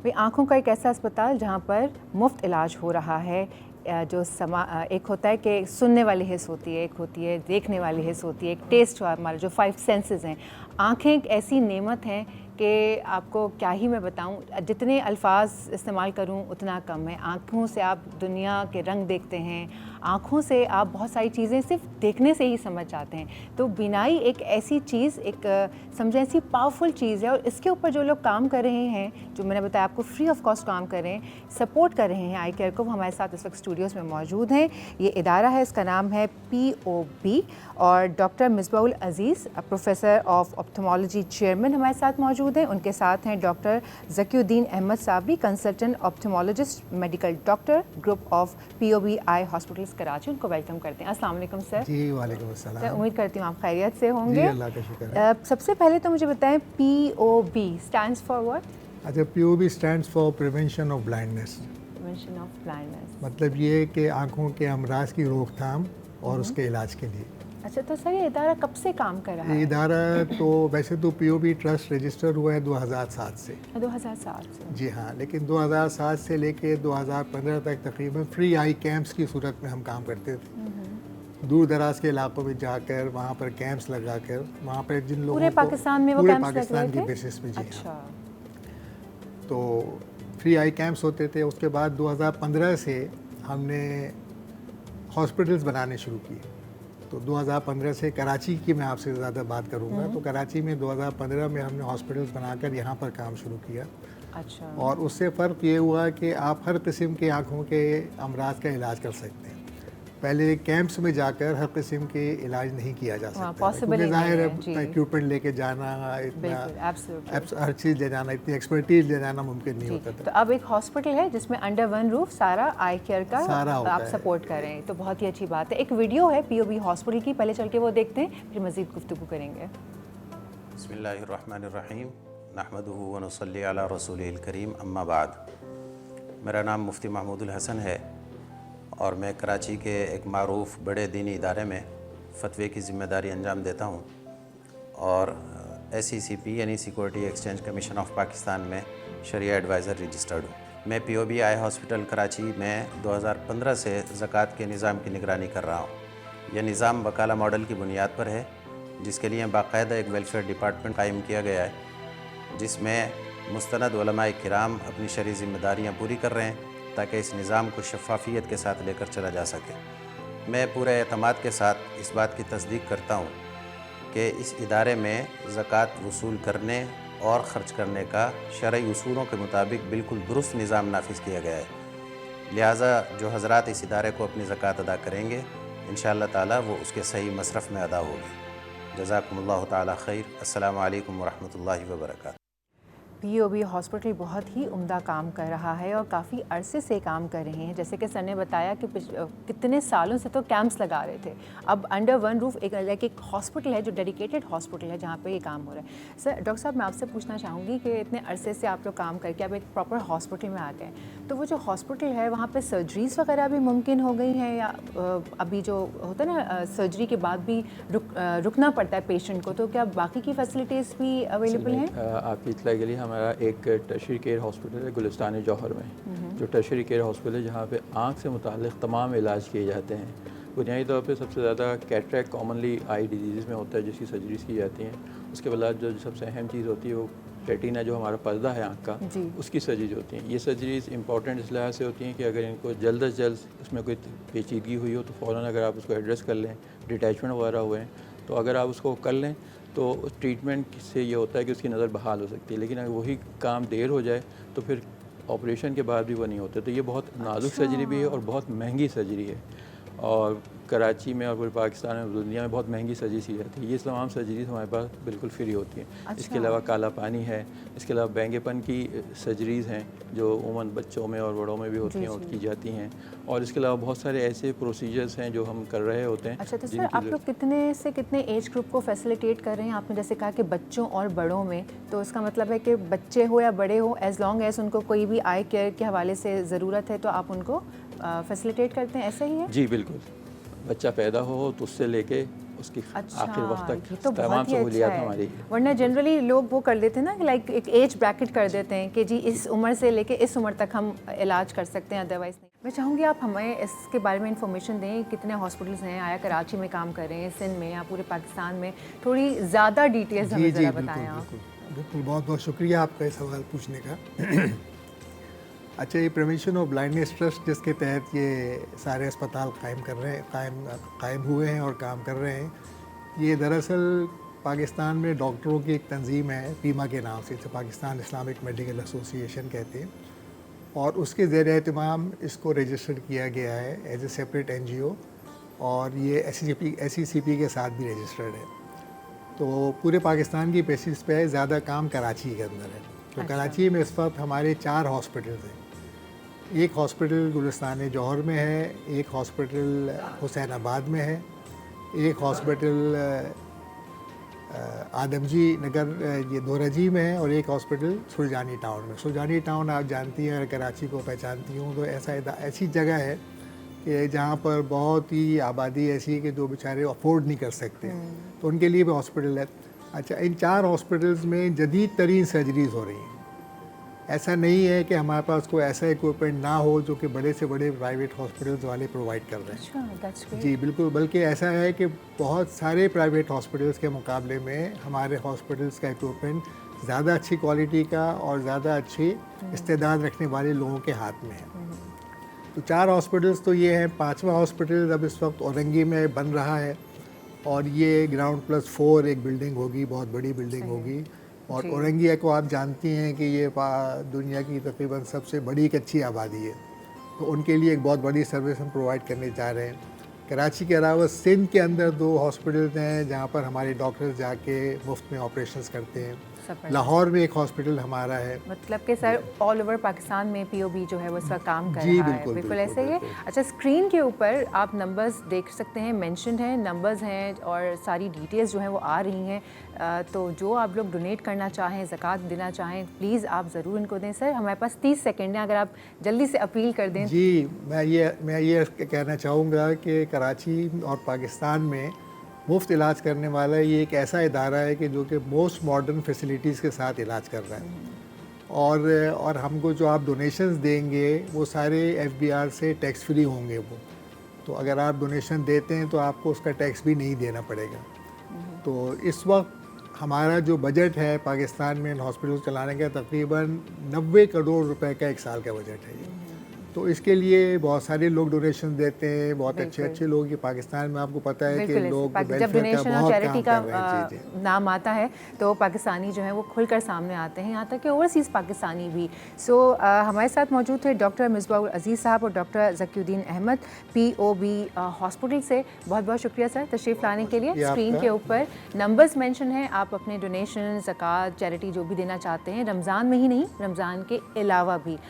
भाई आँखों का एक ऐसा अस्पताल जहाँ पर मुफ्त इलाज हो रहा है। जो एक होता है कि सुनने वाली हिस्स होती है, एक होती है देखने वाली हिस्स होती है, एक टेस्ट हमारे जो 5 सेंसेस हैं। आँखें एक ऐसी नेमत हैं कि आपको क्या ही मैं बताऊं, जितने अल्फाज इस्तेमाल करूं उतना कम है। आँखों से आप दुनिया के रंग देखते हैं, आँखों से आप बहुत सारी चीज़ें सिर्फ देखने से ही समझ जाते हैं। तो बीनाई एक ऐसी चीज़, एक समझें ऐसी पावरफुल चीज़ है, और इसके ऊपर जो लोग काम कर रहे हैं, जो मैंने बताया आपको फ्री ऑफ कॉस्ट काम कर रहे हैं, सपोर्ट कर रहे हैं आई केयर को, वो हमारे साथ इस वक्त स्टूडियोज़ में मौजूद हैं। ये इदारा है, इसका नाम है POB, और doctor Misbahul Aziz professor of ophthalmology chairman हमारे साथ मौजूद हैं। उनके साथ हैं doctor Zakiuddin Ahmed Sabri, consultant ophthalmologist, medical doctor, group of POB eye hospitals Karachi. उनको वेलकम करते हैं। अस्सलाम वालेकुम सर। जी वालेकुम अस्सलाम। सर उम्मीद करती हूँ आप खैरियत से होंगे। जी अल्लाह का शुक्र है। सबसे पहले तो मुझे बताएं POB स्टैंड्स फॉर व्हाट? अच्छा, POB stands for prevention of blindness. Prevention of blindness, मतलब ये कि आँखों के अमराज की रोकथाम और उसके इलाज के लिए। अच्छा, तो सर ये इदारा कब से काम कर रहा ये है? इदारा तो वैसे तो POB ट्रस्ट रजिस्टर हुआ है 2007 से। 2007 से। जी हाँ, लेकिन 2007 से लेके 2015 तक तकरीबन फ्री आई कैंप्स की सूरत में हम काम करते थे। दूर दराज के इलाकों में जाकर वहाँ पर कैंप्स लगाकर, वहाँ पर जिन लोगों पूरे को पाकिस्तान में वो पूरे कैंप्स लग पाकिस्तान रहे की थे? बेसिस पे। जी हाँ, अच्छा, तो फ्री आई कैंप्स होते थे। उसके बाद 2015 से हमने हॉस्पिटल्स बनाने शुरू किए। तो 2015 से कराची की मैं आपसे ज़्यादा बात करूँगा, तो कराची में 2015 में हमने हॉस्पिटल्स बनाकर यहाँ पर काम शुरू किया। अच्छा। और उससे फ़र्क ये हुआ कि आप हर किस्म के आँखों के अमराज का इलाज कर सकते हैं। पहले कैंप्स में जाकर हर किस्म के इलाज नहीं किया जा सकता, possible ही ज़ाहिर नहीं है, है इक्विपमेंट लेके जाना, बिल्कुल, इतना absolutely। हर चीज़ ले जाना, इतनी एक्सपर्टीज़ ले जाना मुमकिन नहीं होता तो था। अब एक हॉस्पिटल है जिसमें अंडर वन रूफ सारा आई केयर का सारा होता आप है। सपोर्ट कर रहे हैं, तो बहुत ही अच्छी बात है। एक वीडियो है POB हॉस्पिटल की, पहले चल के वो देखते हैं, फिर मज़ीद गुफ्तगू करेंगे। बिस्मिल्लाहिर्रहमानिर्रहीम, नहमदुहु व नुसल्ली अला रसूलिल करीम, अम्मा बाद। मेरा नाम मुफ्ती महमूदुल हसन है और मैं कराची के एक मारूफ बड़े दीनी इदारे में फ़तवे की ज़िम्मेदारी अंजाम देता हूँ, और SECP यानी security exchange commission of Pakistan में शरिया एडवाइज़र रजिस्टर्ड हूँ। मैं POB आई हॉस्पिटल कराची में 2015 से ज़कात के निज़ाम की निगरानी कर रहा हूँ। यह निज़ाम वकाला मॉडल की बुनियाद पर है, जिसके लिए बाकायदा एक वेलफेयर डिपार्टमेंट कायम किया गया है, जिसमें मुस्तनद उलमाए किराम अपनी शरई ज़िम्मेदारियाँ पूरी कर रहे हैं ताकि इस निज़ाम को शफ़ाफ़ियत के साथ लेकर चला जा सके। मैं पूरे एतमाद के साथ इस बात की तस्दीक करता हूँ कि इस इदारे में ज़कात वसूल करने और ख़र्च करने का शरई उसूलों के मुताबिक बिल्कुल दुरुस्त निज़ाम नाफिज़ किया गया है। लिहाजा जो हज़रात इस इदारे को अपनी ज़कात अदा करेंगे, इंशाअल्लाह ताला वो उसके सही मसरफ़ में अदा होगी। जज़ाकुमुल्लाहु ताला खैर। अस्सलामु अलैकुम व रहमतुल्लाहि व बरकातहू। POB हॉस्पिटल बहुत ही उम्दा काम कर रहा है और काफ़ी अरसे से काम कर रहे हैं। जैसे कि सर ने बताया कि कितने सालों से तो कैंप्स लगा रहे थे, अब अंडर वन रूफ एक हॉस्पिटल है जो डेडिकेटेड हॉस्पिटल है जहाँ पे ये काम हो रहा है। सर डॉक्टर साहब, मैं आपसे पूछना चाहूँगी कि इतने अरसे से आप लोग काम करके अब एक प्रॉपर हॉस्पिटल में आ गए, तो वो जो हॉस्पिटल है वहाँ पर सर्जरीज़ वगैरह भी मुमकिन हो गई हैं, या अभी जो होता है ना सर्जरी के बाद भी रुकना पड़ता है पेशेंट को, तो क्या बाकी की फैसिलिटीज़ भी अवेलेबल हैं? आपकी इतला के लिए हमारा एक टर्शरी केयर हॉस्पिटल है गुलिस्तान जौहर में, जो टर्शरी केयर हॉस्पिटल है जहाँ पे आँख से मुताल्लिक़ तमाम इलाज किए जाते हैं। बुनियादी तौर पे सबसे ज़्यादा कैटरैक्ट कॉमनली आई डिजीज़ में होता है, जिसकी सर्जरीज की जाती हैं। उसके बाद जो सबसे अहम चीज़ होती है वो रेटिना, जो हमारा पर्दा है आँख का, उसकी सर्जरीज होती हैं। ये सर्जरीज इंपॉर्टेंट इस लिहाज से होती हैं कि अगर इनको जल्द अज जल्द उसमें कोई पेचीदगी हुई हो तो फ़ौरन अगर आप उसको एड्रेस कर लें, डिटैचमेंट वगैरह हुए हैं तो अगर आप उसको कर लें तो ट्रीटमेंट से ये होता है कि उसकी नज़र बहाल हो सकती है। लेकिन अगर वही काम देर हो जाए तो फिर ऑपरेशन के बाद भी वो नहीं होते। तो ये बहुत नाजुक सर्जरी भी है और बहुत महंगी सर्जरी है, और कराची में और पूरे पाकिस्तान में दुनिया में बहुत महंगी सर्जरी की जाती है। ये तमाम सर्जरीज हमारे पास बिल्कुल फ्री होती हैं। इसके अलावा काला पानी है, इसके अलावा बैंगेपन की सर्जरीज़ हैं जो उमूमन बच्चों में और बड़ों में भी होती हैं और की जाती हैं, और इसके अलावा बहुत सारे ऐसे प्रोसीजर्स हैं जो हम कर रहे होते हैं। अच्छा, तो सर आप लोग कितने से कितने एज ग्रुप को फैसिलिटेट कर रहे हैं? आपने जैसे कहा कि बच्चों और बड़ों में, तो इसका मतलब है कि बच्चे हो या बड़े हो, एज लॉन्ग एज उनको कोई भी आई केयर के हवाले से ज़रूरत है तो आप उनको फैसिलिटेट करते हैं, ऐसा ही है? जी बिल्कुल। बच्चा पैदा हो तो उससे लेके اس کی اچھا، آخر وقت یہ تک تو تمام بہت ہی سہولیات اچھا ہماری ہے، ورنہ جنرلی لوگ وہ کر لیتے ہیں نا کہ لائک ایک ایج بریکٹ کر دیتے ہیں کہ جی اس عمر سے لے کے اس عمر تک ہم علاج کر سکتے ہیں، ادروائز نہیں۔ میں چاہوں گی آپ ہمیں اس کے بارے میں انفارمیشن دیں، کتنے ہاسپٹلس ہیں، آیا کراچی میں کام کر رہے ہیں، سندھ میں یا پورے پاکستان میں، تھوڑی زیادہ ڈیٹیلز ہمیں ذرا بتائیں آپ۔ بالکل بہت بہت شکریہ آپ کا یہ سوال پوچھنے کا۔ اچھا، یہ پریونشن آف بلائنڈنیس ٹرسٹ جس کے تحت یہ سارے اسپتال قائم ہوئے ہیں اور کام کر رہے ہیں، یہ دراصل پاکستان میں ڈاکٹروں کی ایک تنظیم ہے، پیما کے نام سے، اسے پاکستان اسلامک میڈیکل ایسوسی ایشن کہتے ہیں، اور اس کے زیر اہتمام اس کو رجسٹرڈ کیا گیا ہے ایز اے سیپریٹ NGO، اور یہ SECP کے ساتھ بھی رجسٹرڈ ہے۔ تو پورے پاکستان کی بیسس پہ زیادہ کام کراچی کے اندر ہے۔ تو کراچی میں اس وقت ہمارے 4 ہاسپٹلز ہیں۔ ایک ہاسپٹل گلستان جوہر میں ہے، ایک ہاسپٹل حسین آباد میں ہے، ایک ہاسپٹل آدمجی نگر یہ دورجی میں ہے، اور ایک ہاسپٹل سرجانی ٹاؤن میں۔ سرجانی ٹاؤن آپ جانتی ہیں، کراچی کو پہچانتی ہوں، تو ایسی جگہ ہے کہ جہاں پر بہت ہی آبادی ایسی ہے کہ جو بیچارے افورڈ نہیں کر سکتے، تو ان کے لیے بھی ہاسپٹل ہے۔ اچھا، ان 4 ہاسپٹلز میں جدید ترین سرجریز ہو رہی ہیں۔ ایسا نہیں ہے کہ ہمارے پاس کوئی ایسا اکوپمنٹ نہ ہو جو کہ بڑے سے بڑے پرائیویٹ ہاسپٹلز والے پرووائڈ کر رہے ہیں۔ جی بالکل، بلکہ ایسا ہے کہ بہت سارے پرائیویٹ ہاسپٹلز کے مقابلے میں ہمارے ہاسپٹلز کا اکوپمنٹ زیادہ اچھی کوالٹی کا اور زیادہ اچھی استعداد رکھنے والے لوگوں کے ہاتھ میں ہے۔ تو 4 ہاسپٹلز تو یہ ہیں۔ 5واں ہاسپٹل اب اس وقت اورنگی میں بن رہا ہے، اور یہ گراؤنڈ +4 ایک بلڈنگ ہوگی، بہت بڑی بلڈنگ ہوگی، اور اورنگی کو آپ جانتی ہیں کہ یہ دنیا کی تقریباً سب سے بڑی ایک اچھی آبادی ہے، تو ان کے لیے ایک بہت بڑی سروس ہم پرووائڈ کرنے جا رہے ہیں۔ کراچی کے علاوہ سندھ کے اندر 2 ہاسپٹلز ہیں جہاں پر ہمارے ڈاکٹرز جا کے مفت میں آپریشنز کرتے ہیں۔ لاہور میں ایک ہاسپٹل ہمارا ہے۔ مطلب کہ سر آل اوور پاکستان میں POB جو ہے وہ اس کا کام کر رہا ہے۔ بالکل ایسے ہی ہے۔ اچھا، اسکرین کے اوپر آپ نمبرز دیکھ سکتے ہیں، مینشنڈ ہیں، نمبرز ہیں، اور ساری ڈیٹیلز جو ہیں وہ آ رہی ہیں۔ تو جو آپ لوگ ڈونیٹ کرنا چاہیں، زکوٰۃ دینا چاہیں، پلیز آپ ضرور ان کو دیں۔ سر ہمارے پاس 30 سیکنڈ ہیں، اگر آپ جلدی سے اپیل کر دیں۔ جی، میں یہ کہنا چاہوں گا کہ کراچی اور پاکستان میں مفت علاج کرنے والا یہ ایک ایسا ادارہ ہے کہ جو کہ موسٹ ماڈرن فیسلٹیز کے ساتھ علاج کر رہا ہے، اور ہم کو جو آپ ڈونیشنز دیں گے وہ سارے FBR سے ٹیکس فری ہوں گے۔ وہ تو اگر آپ ڈونیشن دیتے ہیں تو آپ کو اس کا ٹیکس بھی نہیں دینا پڑے گا۔ تو اس وقت ہمارا جو بجٹ ہے پاکستان میں ان ہاسپٹل چلانے کا تقریباً 90 کروڑ روپے کا ایک سال کا بجٹ ہے یہ۔ تو اس کے لیے بہت سارے لوگ ڈونیشن دیتے ہیں، بہت اچھے لوگ، یہ پاکستان میں آپ کو پتہ ہے کہ لوگ جب ڈونیشن اور چیریٹی کا نام آتا ہے تو پاکستانی جو ہیں وہ کھل کر سامنے آتے ہیں، یہاں تک کہ اوورسیز پاکستانی بھی۔ سو ہمارے ساتھ موجود تھے ڈاکٹر مصباح العزیز صاحب اور ڈاکٹر ذکی الدین احمد POB ہاسپٹل سے۔ بہت بہت شکریہ سر تشریف لانے کے لیے۔ اسکرین کے اوپر نمبرز مینشن ہیں، آپ اپنے ڈونیشن، زکوٰۃ، چیریٹی جو بھی دینا چاہتے ہیں، رمضان میں ہی نہیں، رمضان کے علاوہ بھی